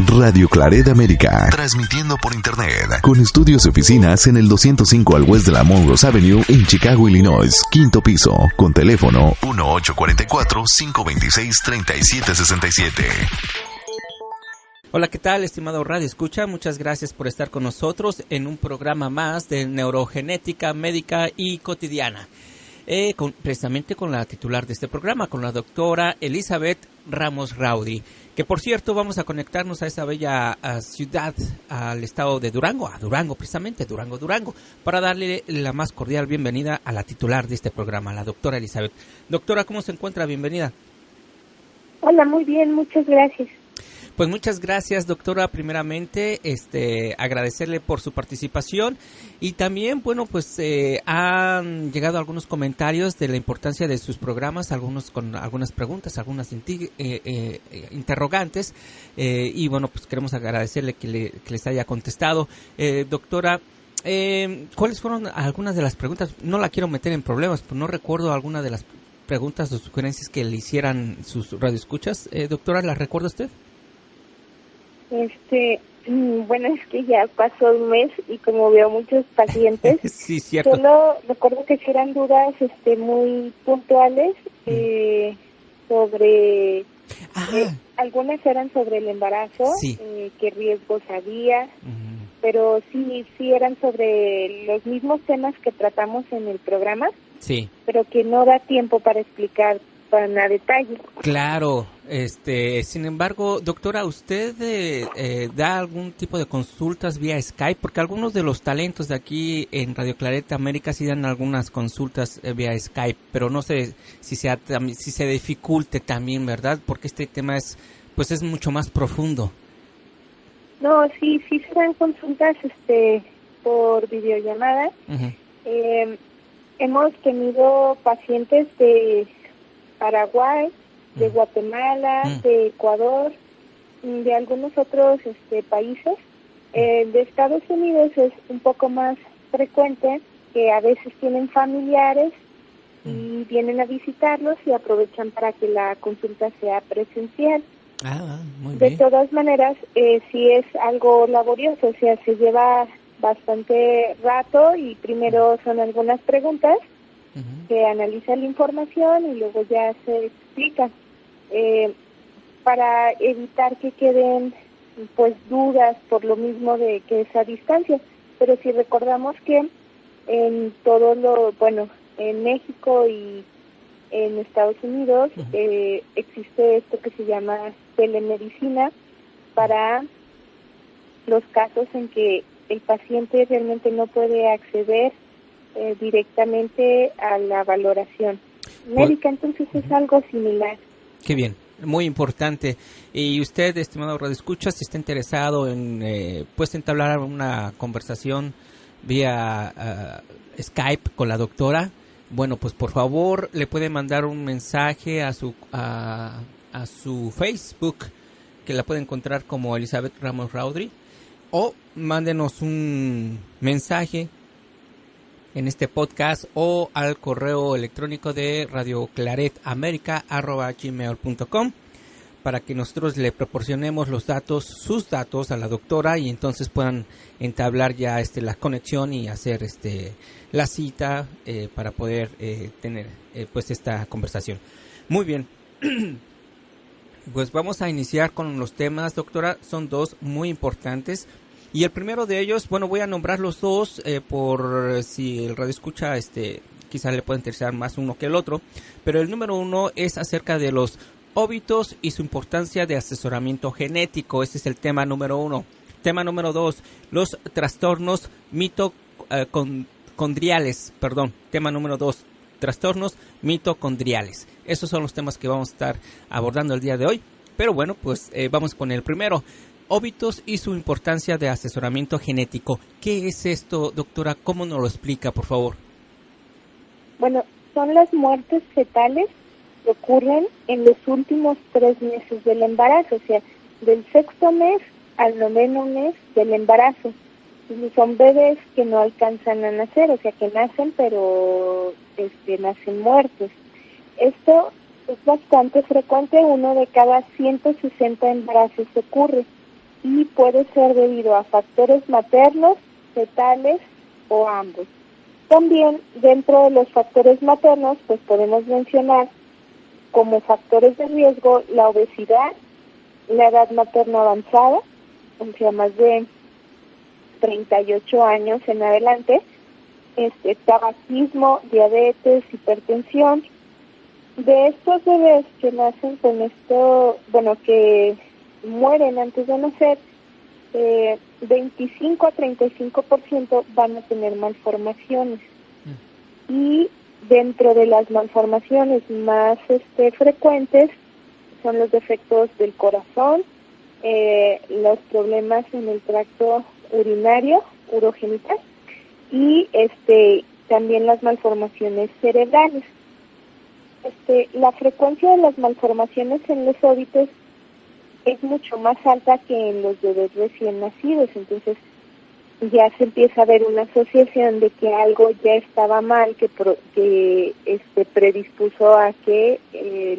Radio Claret América, transmitiendo por internet, con estudios y oficinas en el 205 al West de la Monroe Avenue en Chicago, Illinois, quinto piso, con teléfono 1844-526-3767. Hola, ¿qué tal, estimado Radio Escucha? Muchas gracias por estar con nosotros en un programa más de neurogenética médica y cotidiana. Precisamente con la titular de este programa, con la doctora Elizabeth Ramos Raudy, que por cierto vamos a conectarnos a esa bella ciudad, al estado de Durango, precisamente, Durango, para darle la más cordial bienvenida a la titular de este programa, la doctora Elizabeth. Doctora, ¿cómo se encuentra? Bienvenida. Hola, muy bien, muchas gracias. Pues muchas gracias, doctora. Primeramente, agradecerle por su participación y también, bueno, pues han llegado algunos comentarios de la importancia de sus programas, algunos con algunas preguntas, algunas interrogantes, y bueno, pues queremos agradecerle que les haya contestado. Doctora, ¿cuáles fueron algunas de las preguntas? No la quiero meter en problemas, pues no recuerdo alguna de las preguntas o sugerencias que le hicieran sus radioescuchas. Doctora, ¿las recuerda usted? Bueno, es que ya pasó un mes y como veo muchos pacientes, sí, cierto. Solo recuerdo que eran dudas muy puntuales sobre, algunas eran sobre el embarazo, sí. Qué riesgos había, pero sí eran sobre los mismos temas que tratamos en el programa, sí, pero que no da tiempo para explicar tan a detalle. Claro, sin embargo, doctora, ¿usted da algún tipo de consultas vía Skype? Porque algunos de los talentos de aquí en Radio Claret América sí dan algunas consultas vía Skype, pero no sé si se dificulte también, ¿verdad? Porque este tema es mucho más profundo. No, sí se dan consultas por videollamada. Hemos tenido pacientes de Paraguay, de Guatemala, de Ecuador, de algunos otros países. De Estados Unidos es un poco más frecuente, que a veces tienen familiares y vienen a visitarlos y aprovechan para que la consulta sea presencial. Muy bien. De todas maneras, sí es algo laborioso, o sea, se lleva bastante rato y primero son algunas preguntas, se analiza la información y luego ya se explica, para evitar que queden dudas por lo mismo de que es a distancia. Pero si recordamos que en en México y en Estados Unidos existe esto que se llama telemedicina para los casos en que el paciente realmente no puede acceder directamente a la valoración médica, entonces es algo similar. Qué bien, muy importante. Y usted, estimado radioescucha, si está interesado en entablar una conversación vía Skype con la doctora, bueno, pues por favor le puede mandar un mensaje a su Facebook, que la puede encontrar como Elizabeth Ramos Raudy, o mándenos un mensaje en este podcast o al correo electrónico de radioclaretamerica@gmail.com, para que nosotros le proporcionemos sus datos a la doctora y entonces puedan entablar ya la conexión y hacer la cita para poder tener esta conversación. Muy bien. Pues vamos a iniciar con los temas, doctora. Son dos muy importantes. Y el primero de ellos, bueno, voy a nombrar los dos por si el radio escucha, quizá le puede interesar más uno que el otro. Pero el número uno es acerca de los óvitos y su importancia de asesoramiento genético. Ese es el tema número uno. Tema número dos, los trastornos mitocondriales. Tema número dos, trastornos mitocondriales. Esos son los temas que vamos a estar abordando el día de hoy. Pero bueno, pues vamos con el primero. Óvitos y su importancia de asesoramiento genético. ¿Qué es esto, doctora? ¿Cómo nos lo explica, por favor? Bueno, son las muertes fetales que ocurren en los últimos 3 meses del embarazo, o sea, del 6º mes al 9º mes del embarazo. Entonces, son bebés que no alcanzan a nacer, o sea, que nacen, pero nacen muertos. Esto es bastante frecuente, uno de cada 160 embarazos ocurre. y puede ser debido a factores maternos, fetales o ambos. También dentro de los factores maternos, pues podemos mencionar como factores de riesgo la obesidad, la edad materna avanzada, o sea, más de 38 años en adelante, tabaquismo, diabetes, hipertensión. De estos bebés que nacen con esto, que mueren antes de nacer, 25 a 35% van a tener malformaciones. Y dentro de las malformaciones más frecuentes son los defectos del corazón, los problemas en el tracto urinario, urogenital, y también las malformaciones cerebrales. La frecuencia de las malformaciones en los óbitos es mucho más alta que en los bebés recién nacidos, entonces ya se empieza a ver una asociación de que algo ya estaba mal, que predispuso a que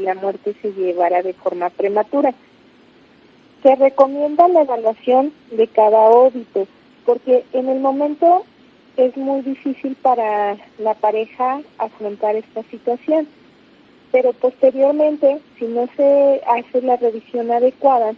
la muerte se llevara de forma prematura. Se recomienda la evaluación de cada óbito, porque en el momento es muy difícil para la pareja afrontar esta situación, pero posteriormente, si no se hace la revisión adecuada,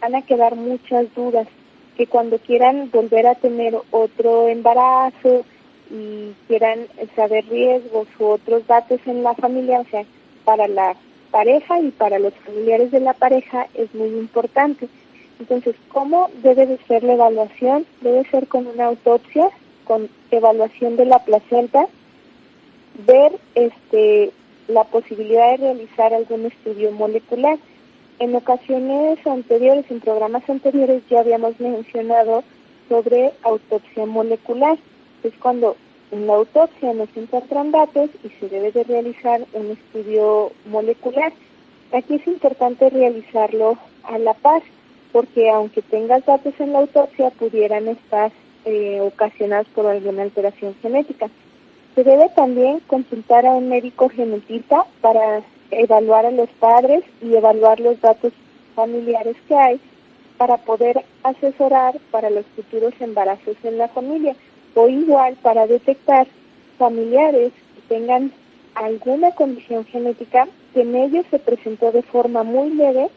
van a quedar muchas dudas, que cuando quieran volver a tener otro embarazo y quieran saber riesgos u otros datos en la familia, o sea, para la pareja y para los familiares de la pareja es muy importante. Entonces, ¿cómo debe de ser la evaluación? Debe ser con una autopsia, con evaluación de la placenta, ver la posibilidad de realizar algún estudio molecular. En ocasiones anteriores, en programas anteriores, ya habíamos mencionado sobre autopsia molecular. Es cuando en la autopsia nos encuentran datos y se debe de realizar un estudio molecular. Aquí es importante realizarlo a la par, porque aunque tengas datos en la autopsia, pudieran estar ocasionados por alguna alteración genética. Se debe también consultar a un médico genetista para evaluar a los padres y evaluar los datos familiares que hay para poder asesorar para los futuros embarazos en la familia, o igual para detectar familiares que tengan alguna condición genética que en ellos se presentó de forma muy leve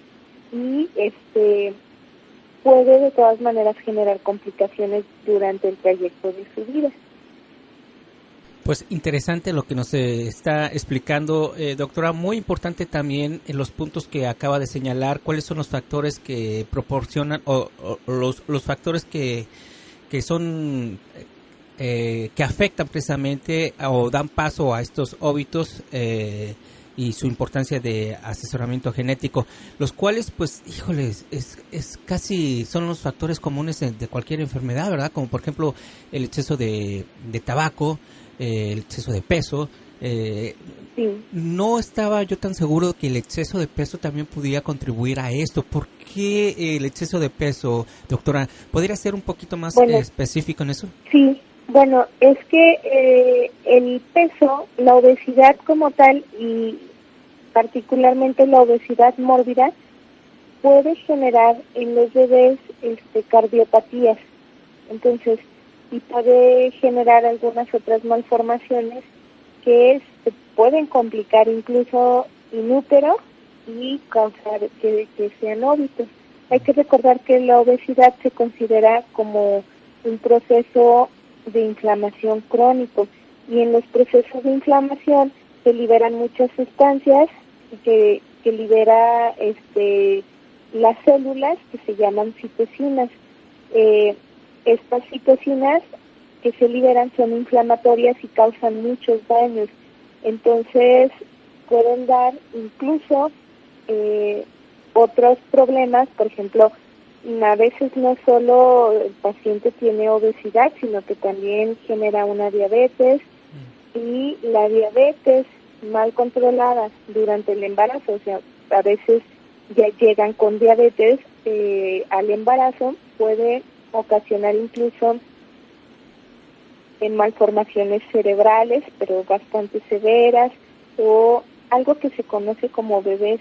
y puede de todas maneras generar complicaciones durante el trayecto de su vida. Pues interesante lo que nos está explicando, doctora. Muy importante también en los puntos que acaba de señalar, cuáles son los factores que proporcionan o los factores que son que afectan precisamente o dan paso a estos óbitos y su importancia de asesoramiento genético, los cuales, pues, híjoles, es casi son los factores comunes de cualquier enfermedad, ¿verdad? Como por ejemplo el exceso de tabaco, el exceso de peso. Sí. No estaba yo tan seguro que el exceso de peso también pudiera contribuir a esto. ¿Por qué el exceso de peso, doctora? ¿Podría ser un poquito más específico en eso? Sí, bueno, es que el peso, la obesidad como tal y particularmente la obesidad mórbida puede generar en los bebés cardiopatías. Entonces, y puede generar algunas otras malformaciones que se pueden complicar incluso in útero y causar que sean óbitos. Hay que recordar que la obesidad se considera como un proceso de inflamación crónico, y en los procesos de inflamación se liberan muchas sustancias que libera las células que se llaman citocinas. Estas citocinas que se liberan son inflamatorias y causan muchos daños. Entonces pueden dar incluso otros problemas. Por ejemplo, a veces no solo el paciente tiene obesidad, sino que también genera una diabetes, y la diabetes mal controlada durante el embarazo, o sea, a veces ya llegan con diabetes al embarazo, puede ocasionar incluso en malformaciones cerebrales, pero bastante severas, o algo que se conoce como bebés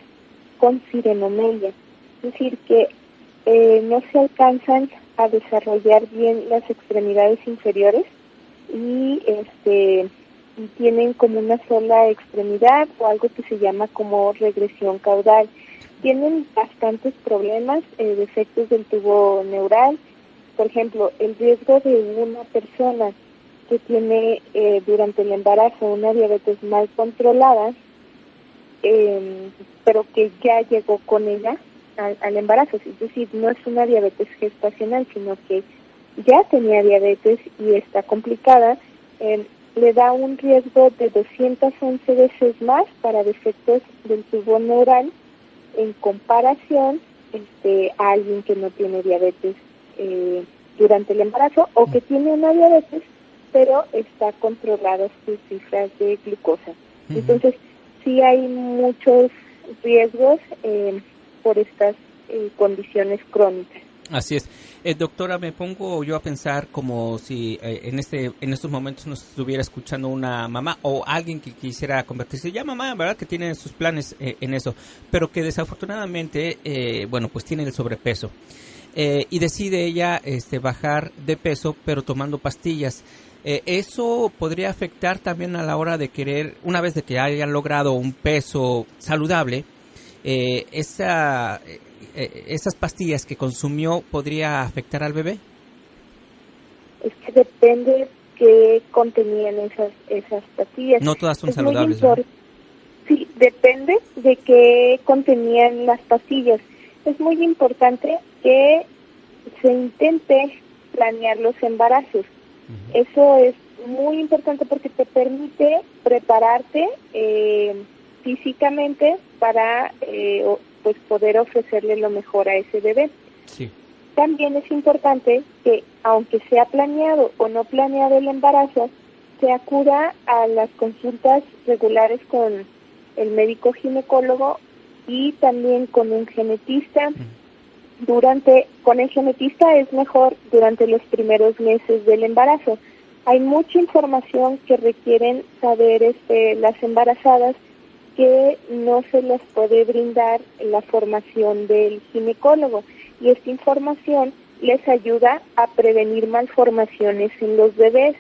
con sirenomelia. Es decir, que no se alcanzan a desarrollar bien las extremidades inferiores y tienen como una sola extremidad o algo que se llama como regresión caudal. Tienen bastantes problemas, defectos del tubo neural. Por ejemplo, el riesgo de una persona que tiene durante el embarazo una diabetes mal controlada, pero que ya llegó con ella al embarazo, es decir, no es una diabetes gestacional, sino que ya tenía diabetes y está complicada, le da un riesgo de 211 veces más para defectos del tubo neural en comparación a alguien que no tiene diabetes durante el embarazo o que tiene una diabetes pero está controlada sus cifras de glucosa. Uh-huh. Entonces sí hay muchos riesgos por estas condiciones crónicas. Así es. Doctora, me pongo yo a pensar como si en estos momentos nos estuviera escuchando una mamá o alguien que quisiera convertirse ya mamá, ¿verdad? Que tiene sus planes en eso, pero que desafortunadamente, pues tiene el sobrepeso. Y decide ella bajar de peso, pero tomando pastillas. ¿Eso podría afectar también a la hora de querer, una vez de que haya logrado un peso saludable, esas pastillas que consumió podría afectar al bebé? Es que depende qué contenían esas pastillas. No todas son saludables, ¿verdad? Sí, depende de qué contenían las pastillas. Es muy importante que se intente planear los embarazos. Uh-huh. Eso es muy importante porque te permite prepararte físicamente para pues poder ofrecerle lo mejor a ese bebé. Sí. También es importante que, aunque sea planeado o no planeado el embarazo, se acuda a las consultas regulares con el médico ginecólogo y también con un genetista. Con el genetista es mejor durante los primeros meses del embarazo. Hay mucha información que requieren saber las embarazadas que no se les puede brindar la formación del ginecólogo, y esta información les ayuda a prevenir malformaciones en los bebés.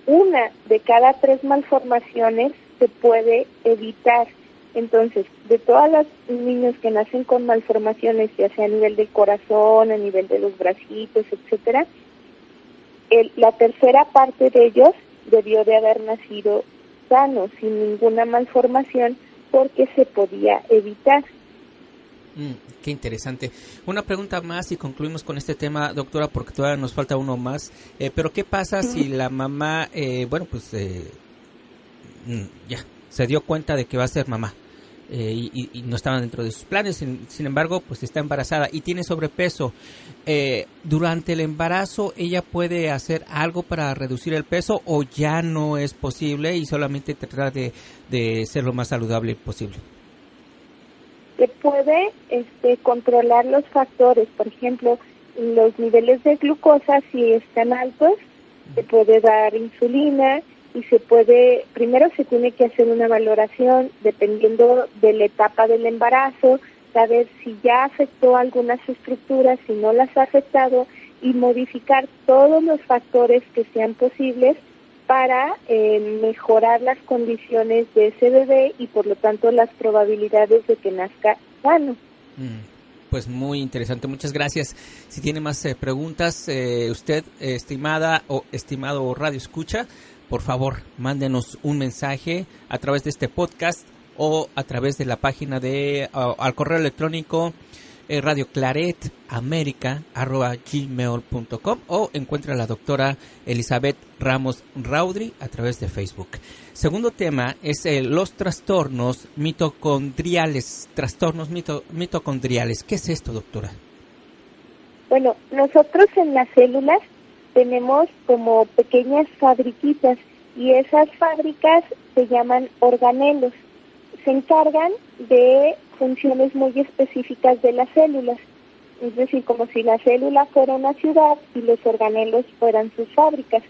1 de cada 3 malformaciones se puede evitar. Entonces, de todos los niños que nacen con malformaciones, ya sea a nivel del corazón, a nivel de los bracitos, etcétera, la tercera parte de ellos debió de haber nacido sano, sin ninguna malformación, porque se podía evitar. Qué interesante. Una pregunta más y concluimos con este tema, doctora, porque todavía nos falta uno más. Pero ¿qué pasa si la mamá, ya se dio cuenta de que va a ser mamá y no estaba dentro de sus planes, sin embargo, pues está embarazada y tiene sobrepeso? ¿Durante el embarazo ella puede hacer algo para reducir el peso o ya no es posible y solamente tratar de ser lo más saludable posible? Se puede controlar los factores, por ejemplo, los niveles de glucosa, si están altos, se puede dar insulina y primero se tiene que hacer una valoración dependiendo de la etapa del embarazo, saber si ya afectó algunas estructuras, si no las ha afectado, y modificar todos los factores que sean posibles para mejorar las condiciones de ese bebé y por lo tanto las probabilidades de que nazca sano. Pues muy interesante, muchas gracias. Si tiene más preguntas, usted, estimada o estimado Radio Escucha, por favor, mándenos un mensaje a través de este podcast o a través de la página al correo electrónico radioclaretamerica@gmail.com o encuentra a la doctora Elizabeth Ramos Raudry a través de Facebook. Segundo tema es los trastornos mitocondriales. Mitocondriales. ¿Qué es esto, doctora? Bueno, nosotros en las células tenemos como pequeñas fabriquitas y esas fábricas se llaman organelos. Se encargan de funciones muy específicas de las células, es decir, como si la célula fuera una ciudad y los organelos fueran sus fábricas.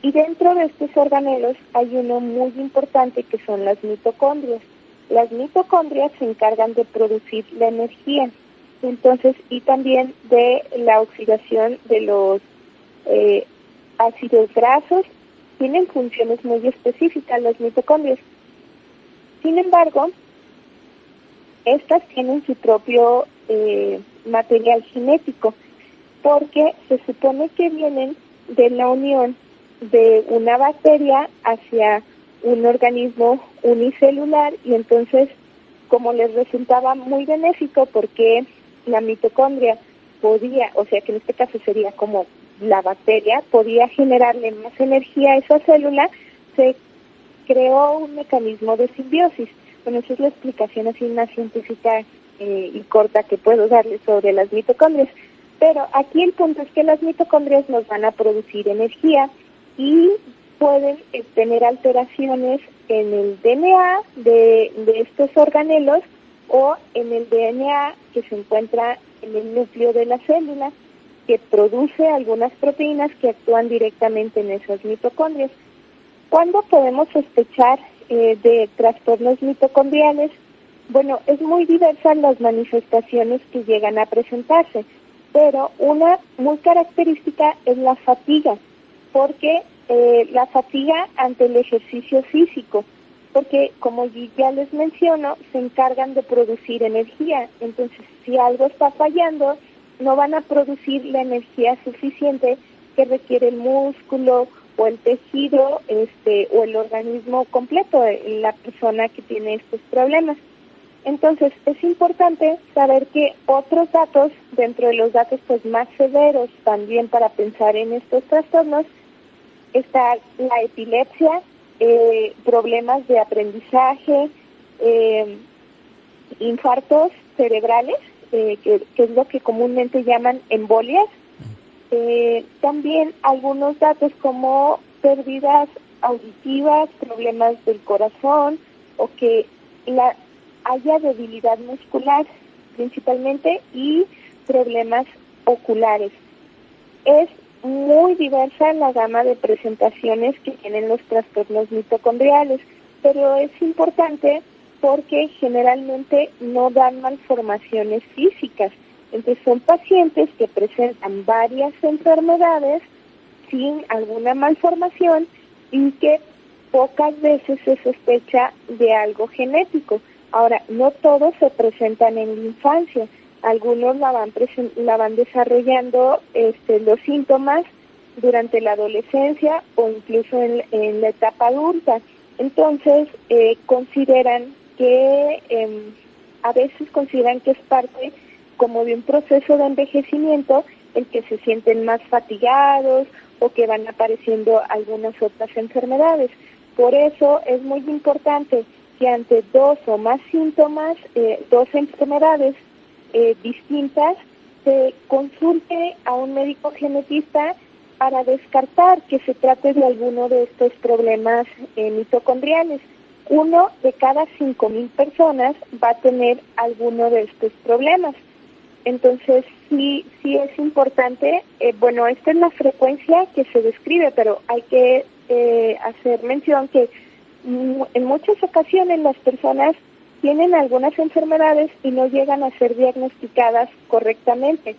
Y dentro de estos organelos hay uno muy importante que son las mitocondrias. Las mitocondrias se encargan de producir la energía. Entonces, y también de la oxidación de los ácidos grasos. Tienen funciones muy específicas las mitocondrias. Sin embargo, estas tienen su propio material genético, porque se supone que vienen de la unión de una bacteria hacia un organismo unicelular, y entonces, como les resultaba muy benéfico, porque la mitocondria podía, o sea que en este caso sería como la bacteria, podía generarle más energía a esa célula, se creó un mecanismo de simbiosis. Bueno, esa es la explicación así más científica y corta que puedo darles sobre las mitocondrias. Pero aquí el punto es que las mitocondrias nos van a producir energía y pueden tener alteraciones en el DNA de estos organelos o en el DNA que se encuentra en el núcleo de la célula, que produce algunas proteínas que actúan directamente en esas mitocondrias. ¿Cuándo podemos sospechar de trastornos mitocondriales? Bueno, es muy diversas las manifestaciones que llegan a presentarse, pero una muy característica es la fatiga, porque la fatiga ante el ejercicio físico, porque como ya les menciono, se encargan de producir energía. Entonces, si algo está fallando, no van a producir la energía suficiente que requiere el músculo o el tejido o el organismo completo de la persona que tiene estos problemas. Entonces, es importante saber que otros datos, dentro de los datos pues más severos también para pensar en estos trastornos, está la epilepsia, problemas de aprendizaje, infartos cerebrales, que es lo que comúnmente llaman embolias. También algunos datos como pérdidas auditivas, problemas del corazón, o que haya debilidad muscular principalmente, y problemas oculares. Es muy diversa la gama de presentaciones que tienen los trastornos mitocondriales, pero es importante porque generalmente no dan malformaciones físicas. Entonces son pacientes que presentan varias enfermedades sin alguna malformación y que pocas veces se sospecha de algo genético. Ahora, no todos se presentan en la infancia. Algunos la van desarrollando los síntomas durante la adolescencia o incluso en la etapa adulta. Entonces, consideran que a veces consideran que es parte como de un proceso de envejecimiento, el que se sienten más fatigados o que van apareciendo algunas otras enfermedades. Por eso es muy importante que ante dos o más síntomas, dos enfermedades distintas, se consulte a un médico genetista para descartar que se trate de alguno de estos problemas mitocondriales. 1 de cada 5,000 personas va a tener alguno de estos problemas. Entonces, sí es importante, esta es la frecuencia que se describe, pero hay que hacer mención que en muchas ocasiones las personas tienen algunas enfermedades y no llegan a ser diagnosticadas correctamente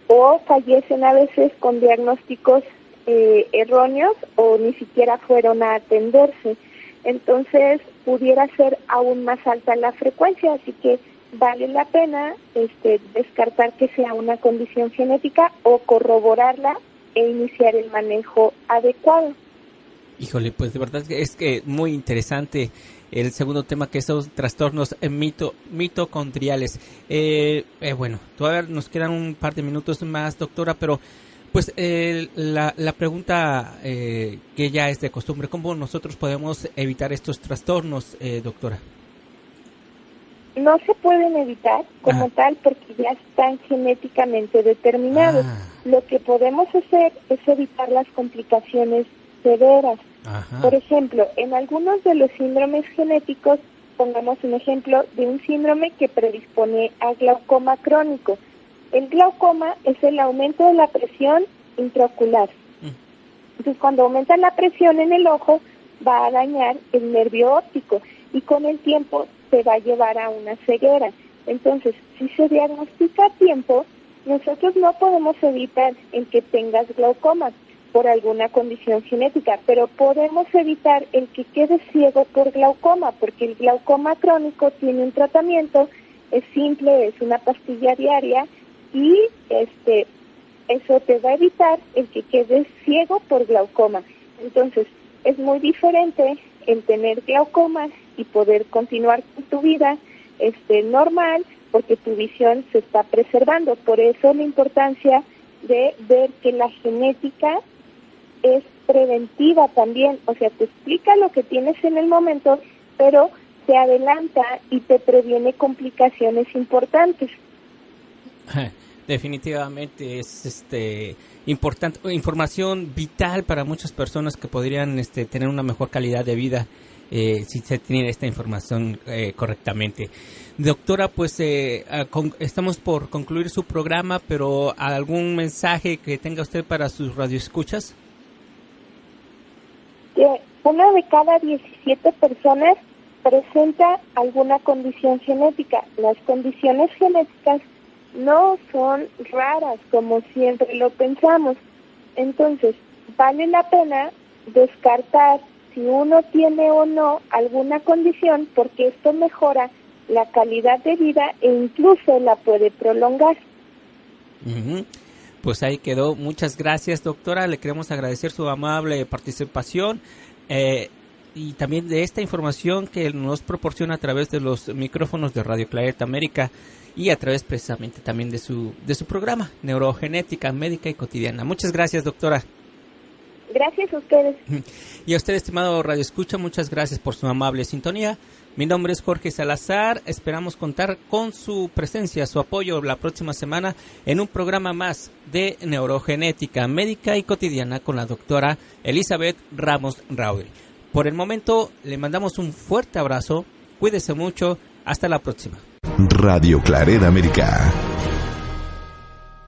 o fallecen a veces con diagnósticos erróneos o ni siquiera fueron a atenderse. Entonces pudiera ser aún más alta la frecuencia, así que vale la pena descartar que sea una condición genética o corroborarla e iniciar el manejo adecuado. Híjole, pues de verdad que es que muy interesante el segundo tema, que son trastornos mitocondriales. Bueno, todavía nos quedan un par de minutos más, doctora, pero pues la pregunta que ya es de costumbre, ¿cómo nosotros podemos evitar estos trastornos, doctora? No se pueden evitar como tal porque ya están genéticamente determinados. Lo que podemos hacer es evitar las complicaciones severas. Por ejemplo, en algunos de los síndromes genéticos, pongamos un ejemplo de un síndrome que predispone a glaucoma crónico. El glaucoma es el aumento de la presión intraocular. Entonces, cuando aumenta la presión en el ojo, va a dañar el nervio óptico y con el tiempo se va a llevar a una ceguera. Entonces, si se diagnostica a tiempo, nosotros no podemos evitar el que tengas glaucoma por alguna condición genética, pero podemos evitar el que quedes ciego por glaucoma, porque el glaucoma crónico tiene un tratamiento, es simple, es una pastilla diaria y eso te va a evitar el que quedes ciego por glaucoma. Entonces, es muy diferente el tener glaucoma y poder continuar con tu vida normal, porque tu visión se está preservando. Por eso la importancia de ver que la genética es preventiva también, o sea, te explica lo que tienes en el momento, pero te adelanta y te previene complicaciones importantes. Definitivamente es importante, información vital para muchas personas que podrían tener una mejor calidad de vida si se tiene esta información correctamente. Doctora, pues estamos por concluir su programa, pero ¿algún mensaje que tenga usted para sus radioescuchas? Una de cada 17 personas presenta alguna condición genética. Las condiciones genéticas no son raras como siempre lo pensamos. Entonces, vale la pena descartar si uno tiene o no alguna condición, porque esto mejora la calidad de vida e incluso la puede prolongar. Pues ahí quedó. Muchas gracias, doctora. Le queremos agradecer su amable participación y también de esta información que nos proporciona a través de los micrófonos de Radio Clareta América y a través precisamente también de su programa Neurogenética Médica y Cotidiana. Muchas gracias, doctora. Gracias a ustedes. Y a usted, estimado Radio Escucha, muchas gracias por su amable sintonía. Mi nombre es Jorge Salazar. Esperamos contar con su presencia, su apoyo la próxima semana en un programa más de Neurogenética Médica y Cotidiana con la doctora Elizabeth Ramos Raúl. Por el momento, le mandamos un fuerte abrazo. Cuídese mucho. Hasta la próxima. Radio Clareta América.